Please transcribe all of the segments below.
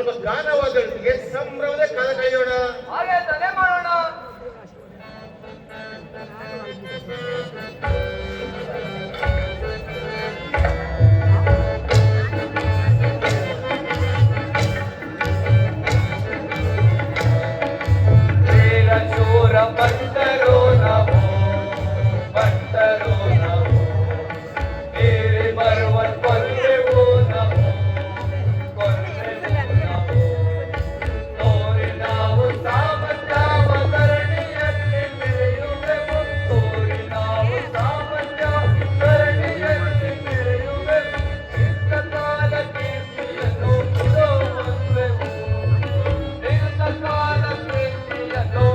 ಸ್ವಲ್ಪ ಗಾನವಾದೊಂದಿಗೆ ಸಂಭ್ರಮದ ಕಾಲ ಕಳೆಯೋಣ. ಹಾಗೆ ತಾನೇ ಮಾಡೋಣ. ಬಂಟರೋ ನಾವು ಬಂಟರೋ ನಾವು ಬೇರೆ ಬರುವ ಕೊಲ್ಲೆವೋ ನಾವು ಕೊಲ್ಲೆವೋ ನಾವು ತೋರಿ ನಾವು ಸಾಮರ್ಥ್ಯವ ಧರಣಿಯಲ್ಲಿ ಮೆರೆಯುವೆವು ತೋರಿ ನಾವು ಸಾಮರ್ಥ್ಯ ಧರಣಿಯಲ್ಲಿ ಮೆರೆಯುವೆವು ಚಿತ್ರಕಾಲ ಕೀರ್ತಿಯನ್ನು ಬಿಡುವಂತೆವು ಚಿತ್ರಕಾಲ ಕೀರ್ತಿಯನ್ನು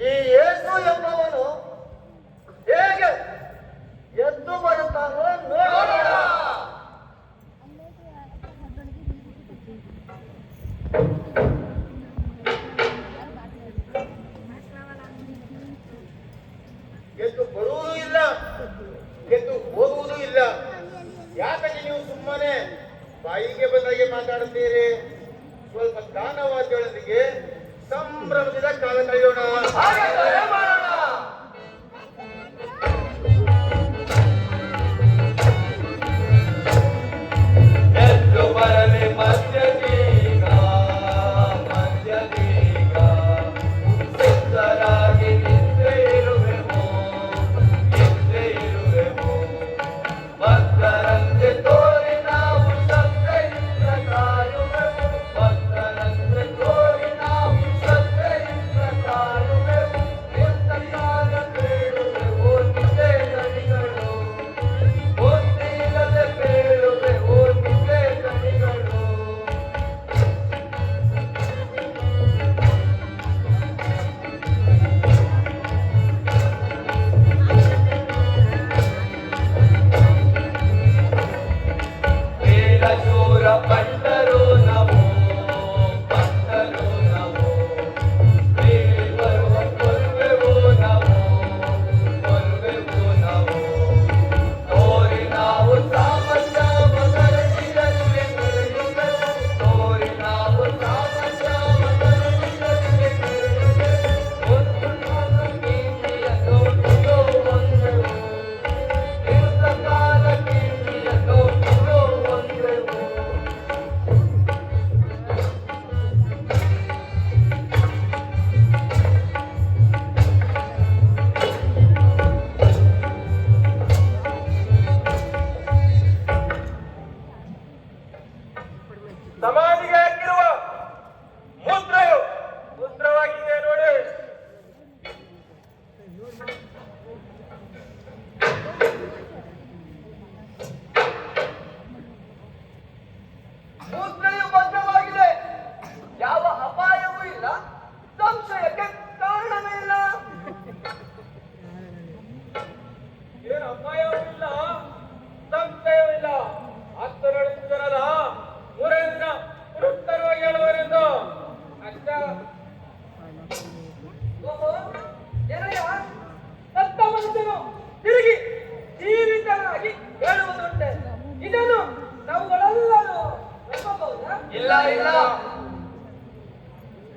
ಈ ಯೇಸು ಎಂಬವನು ಹೇಗೆ ಎದ್ದು ಬರುತ್ತಾನೋ ನೋಡೋಣ. ಎದ್ದು ಬರುವುದೂ ಇಲ್ಲ, ಎದ್ದು ಹೋಗುವುದೂ ಇಲ್ಲ. ಯಾಕಂದ್ರೆ ನೀವು ಸುಮ್ಮನೆ ಬಾಯಿಗೆ ಬಂದಾಗೆ ಮಾತಾಡುತ್ತೀರಿ? ಸ್ವಲ್ಪ ಗಾನವಾದ್ಯಗಳೊಂದಿಗೆ ಸಂಭ್ರಮದಿಂದ ಕಾಲ ಕಳೆಯೋಣ. ಎದ್ದು ಬರಲಿ ಮಧ್ಯದೀಗ ಮಧ್ಯದೀಗ ಸಿದ್ಧರಾಗಿ ನಿಂತೆ ಇರುವೆವು ನಿಂತೆ ಇರುವೆವು ಭಕ್ತರಂತೆ ತೋರಿ ನಾವು ಶ್ರದ್ಧೆಯಿಂದ ಕಾಯುವೆವು ಭಕ್ತರಂತೆ ತೋರಿ ನಾವು ಶ್ರದ್ಧೆಯಿಂದ ಕಾಯುವೆವು ನಿಂತ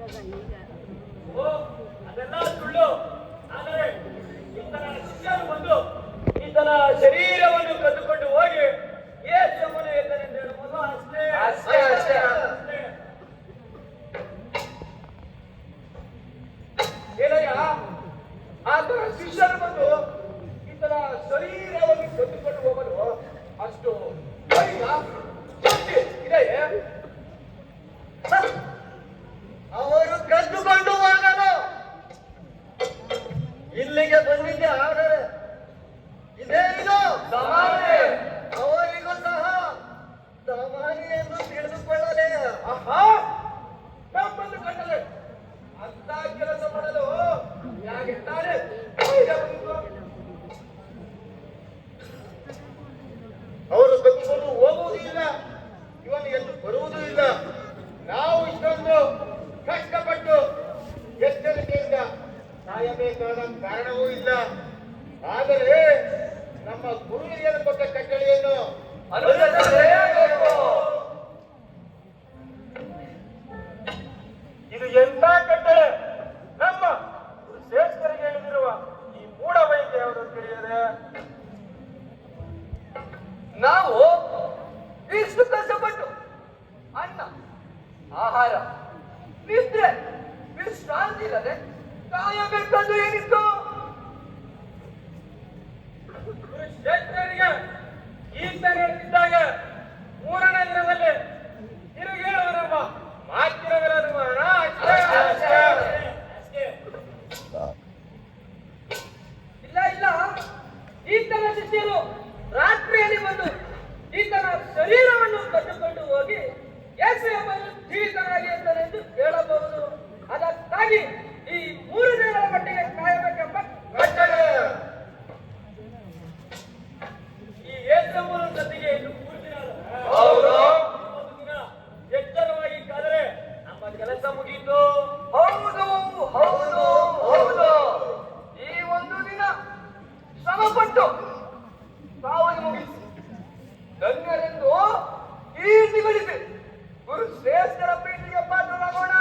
ಓ, ಅದೆಲ್ಲ ಸುಳ್ಳು. ಆದರೆ ಈತನ ಶಿಷ್ಯರು ಬಂದು ಈತನ ಶರೀರವನ್ನು ಕದ್ದುಕೊಂಡು ಹೋಗಿ ಯೇಸುವನ್ನು ಎದ್ದನೆಂದು ಹೇಳುವುದು ಅಷ್ಟೇ. ಅಷ್ಟೇ. ಏನಯ್ಯ, ಆತನ ಶಿಷ್ಯರು ಬಂದು ಈತನ ಶರೀರವನ್ನು ಕದ್ದುಕೊಂಡು ಹೋಗಲು ಅಷ್ಟು ಧೈರ್ಯ, ಶಕ್ತಿ ಇದೆಯೇ? ಅವರು ಕದ್ದುಕೊಂಡು ಹೋಗಲು ಇಲ್ಲಿಗೆ ಬಂದಿದ್ದೆ. ಆದರೆ ಇದೇನಿದು ಸಮಾಧಿ. ಅವರಿಗೂ ಸಹ ಸಾಮಾನ್ಯ ಎಂದು ತಿಳಿದುಕೊಳ್ಳಲೇ. ಆಹಾ, ನಮ್ಮನ್ನು ಕಂಡರೆ ಅಂತ ಕೆಲಸ ಮಾಡಲು ಯಾಗಿದ್ದಾರೆ? ಅವರು ಕದ್ದುಕೊಂಡು ಹೋಗುವುದೂ ಇಲ್ಲ, ಇವನು ಎದ್ದು ಬರುವುದೂ ಇಲ್ಲ. ನಾವು ಇಷ್ಟೊಂದು ಕಷ್ಟಪಟ್ಟು ಎಚ್ಚರಿಕೆಯಿಂದ ಸಾಯಬೇಕಾದ ಕಾರಣವೂ ಇಲ್ಲ. ಆದರೆ ನಮ್ಮ ಗುರು ಹಿರಿಯರು ಕೊಟ್ಟ ಕಟ್ಟಳೆಯನ್ನು ಅನುಸರಿಸಲೇಬೇಕು. ಇದು ಎಂತ ಕಟ್ಟಳೆ? ನಮ್ಮ ಶ್ರೇಷ್ಠರಿಗೆ ಹೇಳಿದಿರುವ ಈ ಮೂಢ ವೈದ್ಯ ಯಾವುದು ತಿಳಿಯದೆ ನಾವು ಇಷ್ಟು ಕಷ್ಟಪಟ್ಟು ಅನ್ನ, ಆಹಾರ, ನಿದ್ರೆ, ವಿಶ್ರಾಂತಿ ಇಲ್ಲದೆ ಕಾಯಬೇಕಾದ್ದು ಏನಿತ್ತು? ಶ್ರೇಷ್ಠರಿಗೆ ಈತನ ಇದ್ದಾಗ ಮೂರನೇ ದಿನದಲ್ಲಿ ತಿರುಗೇಳುವರೆಂಬ ಮಾತಿನ ಅನುಮಾನ ಅಷ್ಟೇ. ಇಲ್ಲ, ಈತನ ಶಿಷ್ಯರು ರಾತ್ರಿಯಲ್ಲಿ ಬಂದು ಈತನ ಶರೀರವನ್ನು ಕದ್ದುಕೊಂಡು ಹೋಗಿ ಯೇಸು ಎಂಬುದು ಜೀವಿತನಾಗಿ ಎಂದನೆಂದು ಹೇಳಬಹುದು. ಅದಕ್ಕಾಗಿ ಈ 3 ದಿನಗಳ ಮಟ್ಟಿಗೆ ಕಾಯಬೇಕೆಂಬ ಕಟ್ಟಳೆ. ಈ ಯೇಸು ಎಂಬುದು ಜೊತೆಗೆ ಇನ್ನು 3 ದಿನ ಅಲ್ಲ. ಹೌದು. ಒಂದು ದಿನ ಎಚ್ಚರವಾಗಿ ಕಾದರೆ ನಮ್ಮ ಕೆಲಸ ಮುಗಿಯಿತು. ಹೌದು, ಹೌದು, ಹೌದು. ಈ ಒಂದು ದಿನ ಶ್ರಮಪಟ್ಟು ಸಾವನ್ನು ಮುಗಿಸಿ ಧನ್ಯರೆಂದು ಕೀರ್ತಿಗಳಿದೆ ಗುರು ಶ್ರೇಷ್ಠರ ಪ್ರೀತಿಗೆ ಪಾತ್ರರಾಗೋಣ.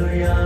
ಹೃದಯ